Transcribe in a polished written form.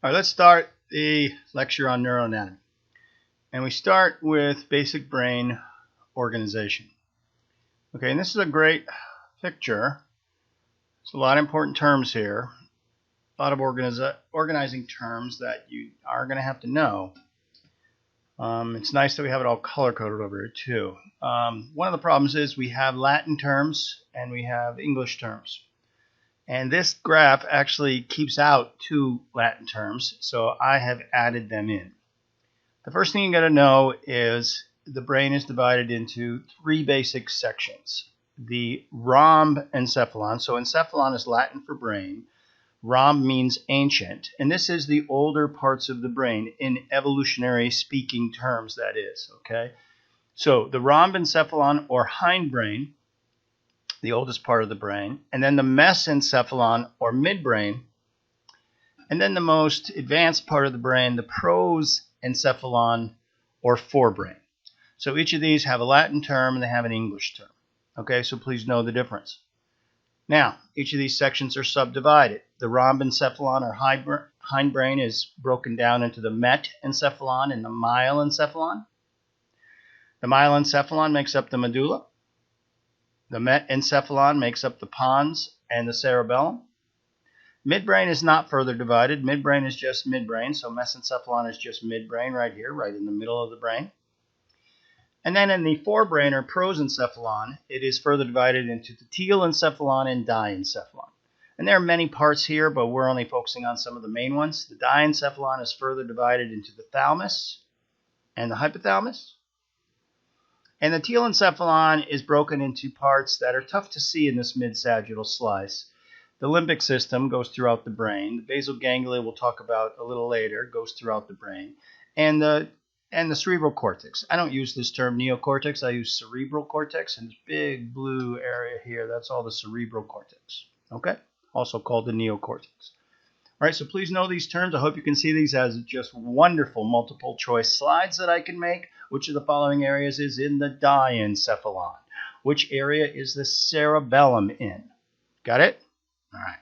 All right, let's start the lecture on neuroanatomy. And we start with basic brain organization. Okay, and this is a great picture. There's a lot of important terms here, a lot of organizing terms that you are going to have to know. It's nice that we have it all color-coded over here too. One of the problems is we have Latin terms and we have English terms. And this graph actually keeps out two Latin terms, so I have added them in. The first thing you got to know is the brain is divided into three basic sections. The rhomb encephalon, so encephalon is Latin for brain. Rhomb means ancient, and this is the older parts of the brain in evolutionary speaking terms, that is, okay? So the rhomb encephalon or hindbrain, the oldest part of the brain, and then the mesencephalon or midbrain, and then the most advanced part of the brain, the prosencephalon or forebrain. So each of these have a Latin term and they have an English term. Okay, so please know the difference. Now, each of these sections are subdivided. The rhombencephalon or hindbrain is broken down into the metencephalon and the myelencephalon. The myelencephalon makes up the medulla. The metencephalon makes up the pons and the cerebellum. Midbrain is not further divided. Midbrain is just midbrain, so mesencephalon is just midbrain right here, right in the middle of the brain. And then in the forebrain or prosencephalon, it is further divided into the telencephalon and diencephalon. And there are many parts here, but we're only focusing on some of the main ones. The diencephalon is further divided into the thalamus and the hypothalamus. And the telencephalon is broken into parts that are tough to see in this mid-sagittal slice. The limbic system goes throughout the brain. The basal ganglia we'll talk about a little later goes throughout the brain. And the cerebral cortex. I don't use this term neocortex. I use cerebral cortex. And this big blue area here, that's all the cerebral cortex. Okay? Also called the neocortex. All right, so please know these terms. I hope you can see these as just wonderful multiple choice slides that I can make. Which of the following areas is in the diencephalon? Which area is the cerebellum in? Got it? All right.